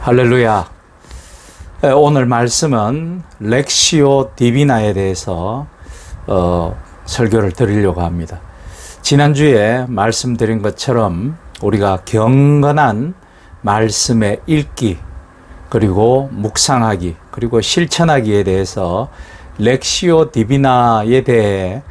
할렐루야. 오늘 말씀은 렉시오 디비나에 대해서 설교를 드리려고 합니다. 지난주에 말씀드린 것처럼 우리가 경건한 말씀의 읽기, 그리고 묵상하기, 그리고 실천하기에 대해서 렉시오 디비나에 대해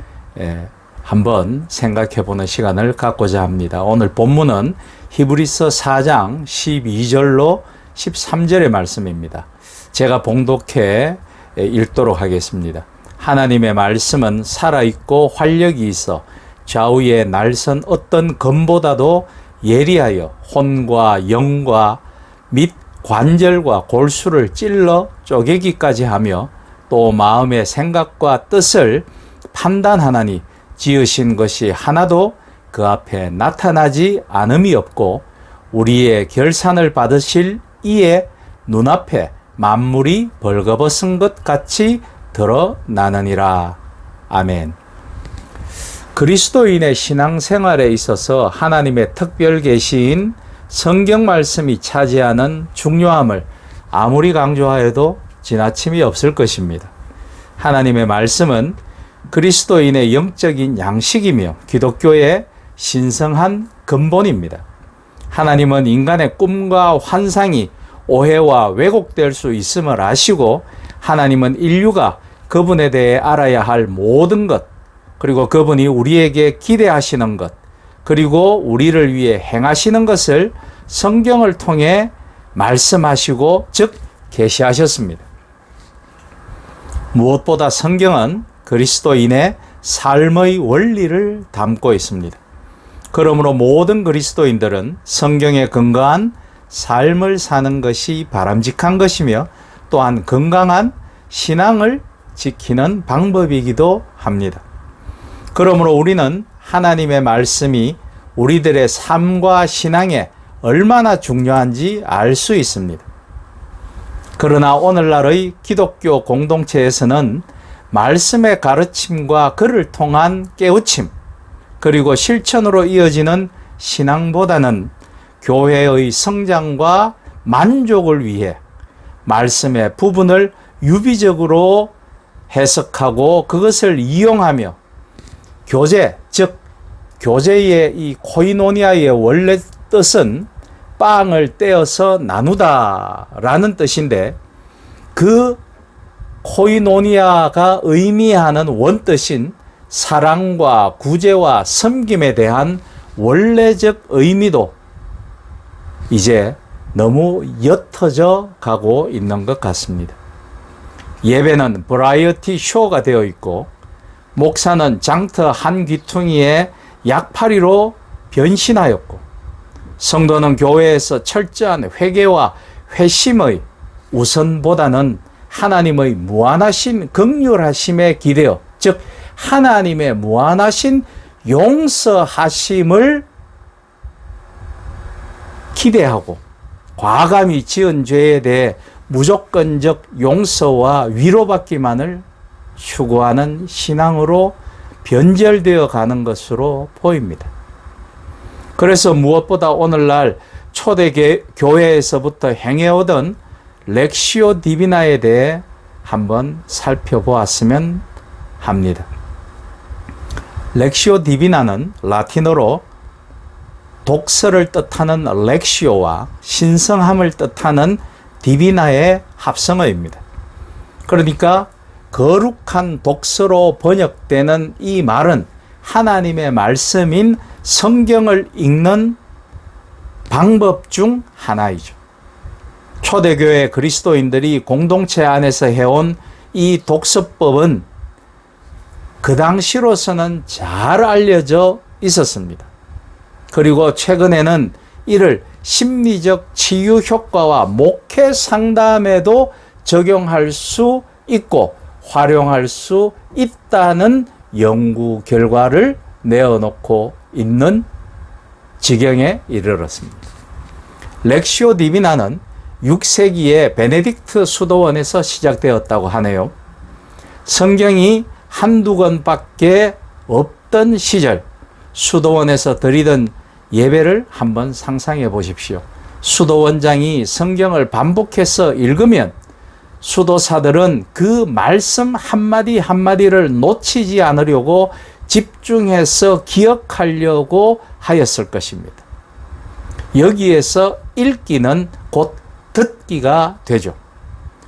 한번 생각해 보는 시간을 갖고자 합니다. 오늘 본문은 히브리서 4장 12절로 13절의 말씀입니다. 제가 봉독해 읽도록 하겠습니다. 하나님의 말씀은 살아있고 활력이 있어 좌우의 날선 어떤 검보다도 예리하여 혼과 영과 및 관절과 골수를 찔러 쪼개기까지 하며 또 마음의 생각과 뜻을 판단하나니 지으신 것이 하나도 그 앞에 나타나지 않음이 없고 우리의 결산을 받으실 이의 눈앞에 만물이 벌거벗은 것 같이 드러나느니라. 아멘. 그리스도인의 신앙생활에 있어서 하나님의 특별 계시인 성경 말씀이 차지하는 중요함을 아무리 강조하여도 지나침이 없을 것입니다. 하나님의 말씀은 그리스도인의 영적인 양식이며 기독교의 신성한 근본입니다. 하나님은 인간의 꿈과 환상이 오해와 왜곡될 수 있음을 아시고 하나님은 인류가 그분에 대해 알아야 할 모든 것, 그리고 그분이 우리에게 기대하시는 것, 그리고 우리를 위해 행하시는 것을 성경을 통해 말씀하시고 즉 계시하셨습니다. 무엇보다 성경은 그리스도인의 삶의 원리를 담고 있습니다. 그러므로 모든 그리스도인들은 성경에 근거한 삶을 사는 것이 바람직한 것이며 또한 건강한 신앙을 지키는 방법이기도 합니다. 그러므로 우리는 하나님의 말씀이 우리들의 삶과 신앙에 얼마나 중요한지 알 수 있습니다. 그러나 오늘날의 기독교 공동체에서는 말씀의 가르침과 그를 통한 깨우침, 그리고 실천으로 이어지는 신앙보다는 교회의 성장과 만족을 위해 말씀의 부분을 유비적으로 해석하고 그것을 이용하며 교제, 즉 교제의 이 코이노니아의 원래 뜻은 빵을 떼어서 나누다라는 뜻인데 그 코이노니아가 의미하는 원뜻인 사랑과 구제와 섬김에 대한 원래적 의미도 이제 너무 옅어져 가고 있는 것 같습니다. 예배는 버라이어티 쇼가 되어 있고 목사는 장터 한 귀퉁이에 약팔이로 변신하였고 성도는 교회에서 철저한 회개와 회심의 우선보다는 하나님의 무한하신 긍휼하심에 기대어 즉 하나님의 무한하신 용서하심을 기대하고 과감히 지은 죄에 대해 무조건적 용서와 위로받기만을 추구하는 신앙으로 변절되어 가는 것으로 보입니다. 그래서 무엇보다 오늘날 초대 교회에서부터 행해오던 렉시오 디비나에 대해 한번 살펴보았으면 합니다. 렉시오 디비나는 라틴어로 독서를 뜻하는 렉시오와 신성함을 뜻하는 디비나의 합성어입니다. 그러니까 거룩한 독서로 번역되는 이 말은 하나님의 말씀인 성경을 읽는 방법 중 하나이죠. 초대교회 그리스도인들이 공동체 안에서 해온 이 독서법은 그 당시로서는 잘 알려져 있었습니다. 그리고 최근에는 이를 심리적 치유 효과와 목회 상담에도 적용할 수 있고 활용할 수 있다는 연구 결과를 내어놓고 있는 지경에 이르렀습니다. 렉시오 디비나는 6세기에 베네딕트 수도원에서 시작되었다고 하네요. 성경이 한두 권밖에 없던 시절 수도원에서 드리던 예배를 한번 상상해 보십시오. 수도 원장이 성경을 반복해서 읽으면 수도사들은 그 말씀 한마디 한마디를 놓치지 않으려고 집중해서 기억하려고 하였을 것입니다. 여기에서 읽기는 곧 듣기가 되죠.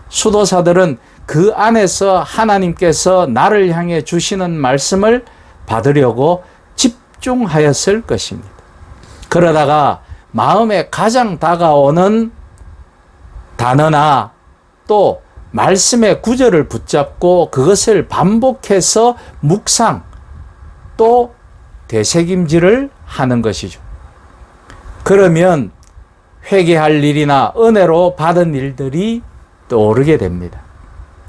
수도사들은 그 안에서 하나님께서 나를 향해 주시는 말씀을 받으려고 집중하였을 것입니다. 그러다가 마음에 가장 다가오는 단어나 또 말씀의 구절을 붙잡고 그것을 반복해서 묵상 또 되새김질을 하는 것이죠. 그러면 회개할 일이나 은혜로 받은 일들이 떠오르게 됩니다.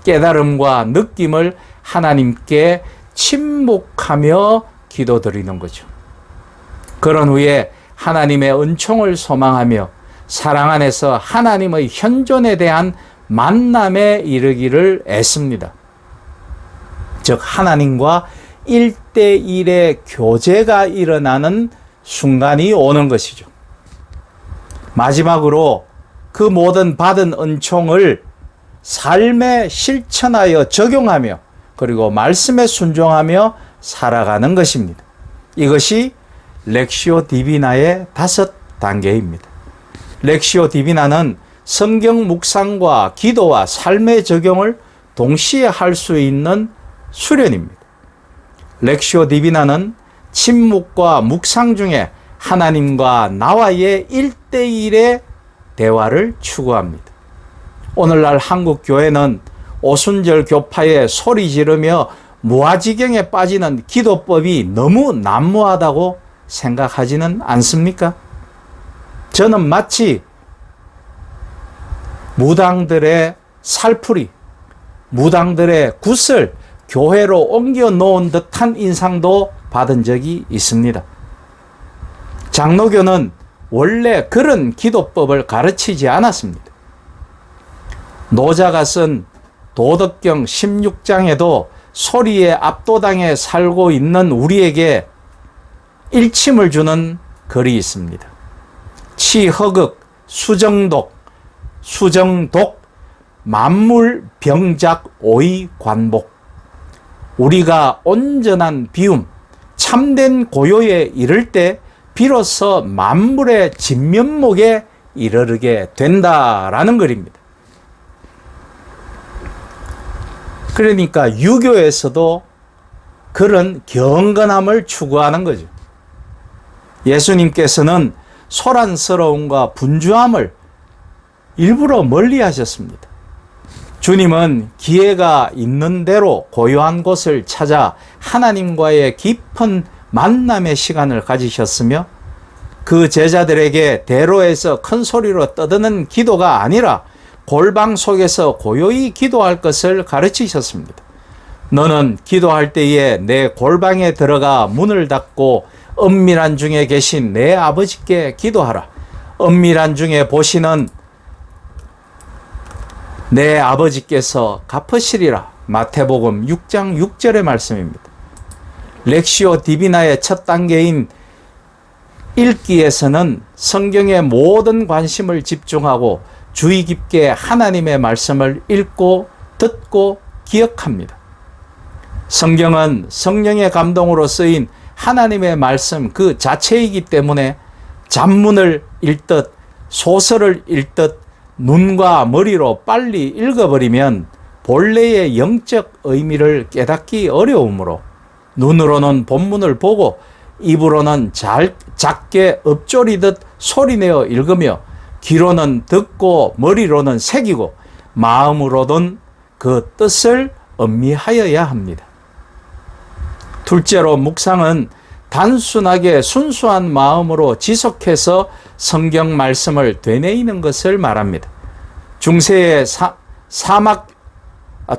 깨달음과 느낌을 하나님께 침묵하며 기도드리는 거죠. 그런 후에 하나님의 은총을 소망하며 사랑 안에서 하나님의 현존에 대한 만남에 이르기를 애씁니다. 즉 하나님과 1대1의 교제가 일어나는 순간이 오는 것이죠. 마지막으로 그 모든 받은 은총을 삶에 실천하여 적용하며 그리고 말씀에 순종하며 살아가는 것입니다. 이것이 렉시오 디비나의 5단계입니다. 렉시오 디비나는 성경 묵상과 기도와 삶의 적용을 동시에 할 수 있는 수련입니다. 렉시오 디비나는 침묵과 묵상 중에 하나님과 나와의 1대1의 대화를 추구합니다. 오늘날 한국 교회는 오순절 교파에 소리 지르며 무아지경에 빠지는 기도법이 너무 난무하다고 생각하지는 않습니까? 저는 마치 무당들의 살풀이, 무당들의 굿을 교회로 옮겨 놓은 듯한 인상도 받은 적이 있습니다. 장로교는 원래 그런 기도법을 가르치지 않았습니다. 노자가 쓴 도덕경 16장에도 소리에 압도당해 살고 있는 우리에게 일침을 주는 글이 있습니다. 치허극, 수정독, 만물병작 오이관복. 우리가 온전한 비움, 참된 고요에 이를 때 비로소 만물의 진면목에 이르게 된다라는 글입니다. 그러니까 유교에서도 그런 경건함을 추구하는 거죠. 예수님께서는 소란스러움과 분주함을 일부러 멀리 하셨습니다. 주님은 기회가 있는 대로 고요한 곳을 찾아 하나님과의 깊은 만남의 시간을 가지셨으며 그 제자들에게 대로에서 큰 소리로 떠드는 기도가 아니라 골방 속에서 고요히 기도할 것을 가르치셨습니다. 너는 기도할 때에 내 골방에 들어가 문을 닫고 은밀한 중에 계신 내 아버지께 기도하라. 은밀한 중에 보시는 내 아버지께서 갚으시리라. 마태복음 6장 6절의 말씀입니다. 렉시오 디비나의 첫 단계인 읽기에서는 성경의 모든 관심을 집중하고 주의 깊게 하나님의 말씀을 읽고 듣고 기억합니다. 성경은 성령의 감동으로 쓰인 하나님의 말씀 그 자체이기 때문에 잡문을 읽듯 소설을 읽듯 눈과 머리로 빨리 읽어버리면 본래의 영적 의미를 깨닫기 어려우므로 눈으로는 본문을 보고 입으로는 작게 읊조리듯 소리내어 읽으며 귀로는 듣고 머리로는 새기고 마음으로는 그 뜻을 음미하여야 합니다. 둘째로 묵상은 단순하게 순수한 마음으로 지속해서 성경 말씀을 되뇌이는 것을 말합니다. 중세의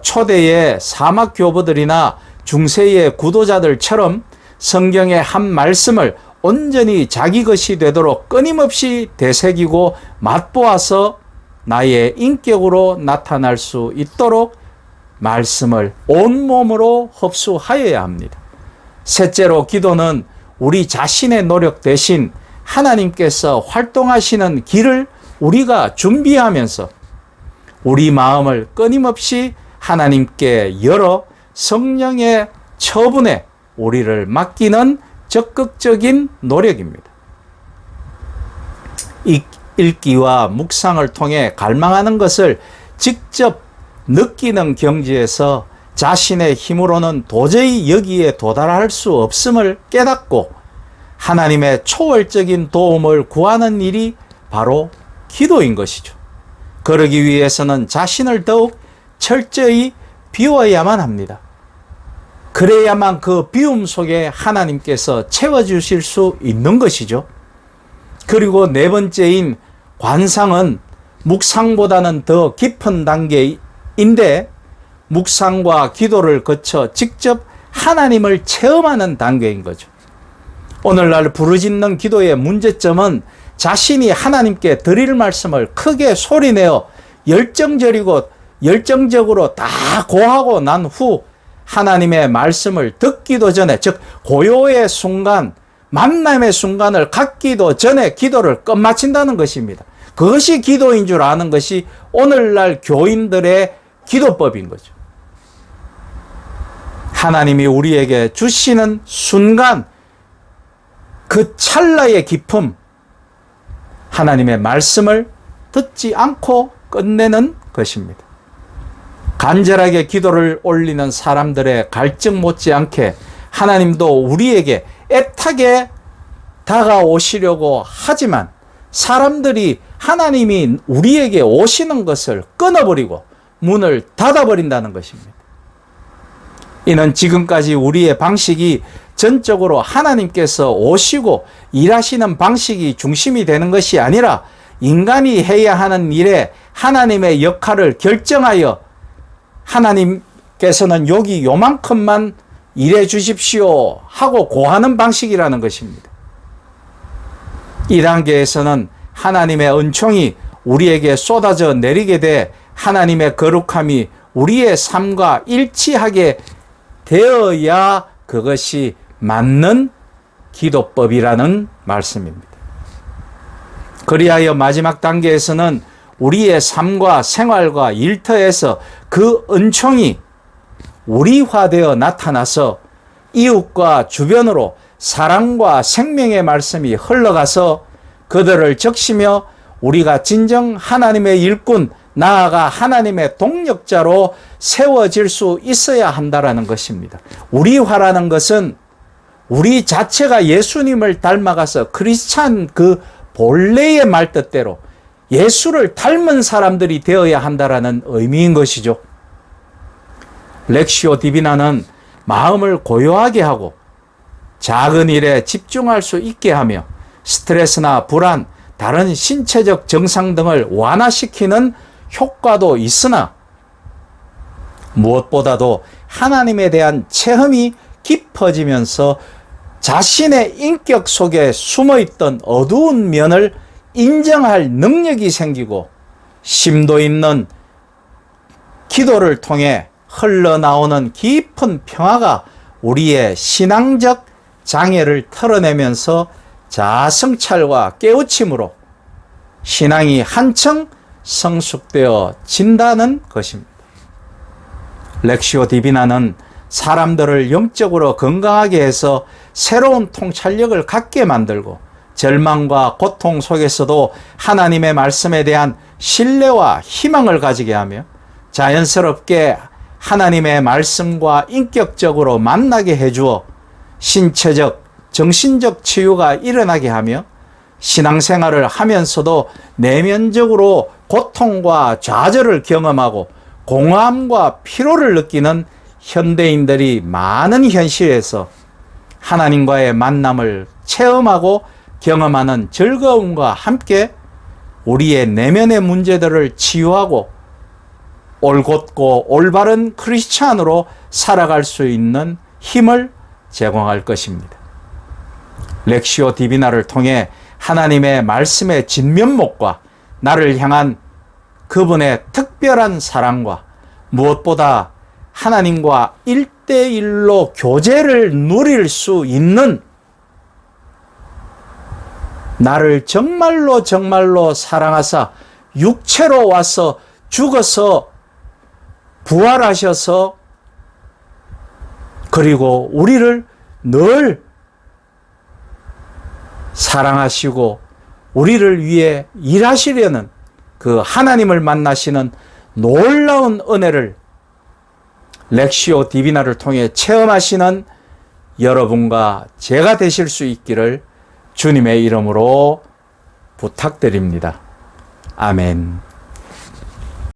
초대의 사막 교부들이나 중세의 구도자들처럼 성경의 한 말씀을 온전히 자기 것이 되도록 끊임없이 되새기고 맛보아서 나의 인격으로 나타날 수 있도록 말씀을 온몸으로 흡수하여야 합니다. 셋째로 기도는 우리 자신의 노력 대신 하나님께서 활동하시는 길을 우리가 준비하면서 우리 마음을 끊임없이 하나님께 열어 성령의 처분에 우리를 맡기는 적극적인 노력입니다. 읽기와 묵상을 통해 갈망하는 것을 직접 느끼는 경지에서 자신의 힘으로는 도저히 여기에 도달할 수 없음을 깨닫고 하나님의 초월적인 도움을 구하는 일이 바로 기도인 것이죠. 그러기 위해서는 자신을 더욱 철저히 비워야만 합니다. 그래야만 그 비움 속에 하나님께서 채워주실 수 있는 것이죠. 그리고 네 번째인 관상은 묵상보다는 더 깊은 단계인데 묵상과 기도를 거쳐 직접 하나님을 체험하는 단계인 거죠. 오늘날 부르짖는 기도의 문제점은 자신이 하나님께 드릴 말씀을 크게 소리내어 열정적으로 다 고하고 난 후 하나님의 말씀을 듣기도 전에, 즉 고요의 순간, 만남의 순간을 갖기도 전에 기도를 끝마친다는 것입니다. 그것이 기도인 줄 아는 것이 오늘날 교인들의 기도법인 거죠. 하나님이 우리에게 주시는 순간, 그 찰나의 기쁨, 하나님의 말씀을 듣지 않고 끝내는 것입니다. 간절하게 기도를 올리는 사람들의 갈증 못지않게 하나님도 우리에게 애타게 다가오시려고 하지만 사람들이 하나님이 우리에게 오시는 것을 끊어버리고 문을 닫아버린다는 것입니다. 이는 지금까지 우리의 방식이 전적으로 하나님께서 오시고 일하시는 방식이 중심이 되는 것이 아니라 인간이 해야 하는 일에 하나님의 역할을 결정하여 하나님께서는 여기 요만큼만 일해 주십시오 하고 고하는 방식이라는 것입니다. 이 단계에서는 하나님의 은총이 우리에게 쏟아져 내리게 돼 하나님의 거룩함이 우리의 삶과 일치하게 되어야 그것이 맞는 기도법이라는 말씀입니다. 그리하여 마지막 단계에서는 우리의 삶과 생활과 일터에서 그 은총이 우리화되어 나타나서 이웃과 주변으로 사랑과 생명의 말씀이 흘러가서 그들을 적시며 우리가 진정 하나님의 일꾼, 나아가 하나님의 동력자로 세워질 수 있어야 한다라는 것입니다. 우리화라는 것은 우리 자체가 예수님을 닮아가서 크리스찬 그 본래의 말뜻대로 예수를 닮은 사람들이 되어야 한다라는 의미인 것이죠. 렉시오 디비나는 마음을 고요하게 하고 작은 일에 집중할 수 있게 하며 스트레스나 불안, 다른 신체적 증상 등을 완화시키는 효과도 있으나 무엇보다도 하나님에 대한 체험이 깊어지면서 자신의 인격 속에 숨어있던 어두운 면을 인정할 능력이 생기고 심도 있는 기도를 통해 흘러나오는 깊은 평화가 우리의 신앙적 장애를 털어내면서 자아성찰과 깨우침으로 신앙이 한층 성숙되어진다는 것입니다. 렉시오 디비나는 사람들을 영적으로 건강하게 해서 새로운 통찰력을 갖게 만들고 절망과 고통 속에서도 하나님의 말씀에 대한 신뢰와 희망을 가지게 하며 자연스럽게 하나님의 말씀과 인격적으로 만나게 해주어 신체적, 정신적 치유가 일어나게 하며 신앙생활을 하면서도 내면적으로 고통과 좌절을 경험하고 공허함과 피로를 느끼는 현대인들이 많은 현실에서 하나님과의 만남을 체험하고 경험하는 즐거움과 함께 우리의 내면의 문제들을 치유하고 올곧고 올바른 크리스찬으로 살아갈 수 있는 힘을 제공할 것입니다. 렉시오 디비나를 통해 하나님의 말씀의 진면목과 나를 향한 그분의 특별한 사랑과 무엇보다 하나님과 1대1로 교제를 누릴 수 있는 나를 정말로 정말로 사랑하사 육체로 와서 죽어서 부활하셔서 그리고 우리를 늘 사랑하시고 우리를 위해 일하시려는 그 하나님을 만나시는 놀라운 은혜를 렉시오 디비나를 통해 체험하시는 여러분과 제가 되실 수 있기를 주님의 이름으로 부탁드립니다. 아멘.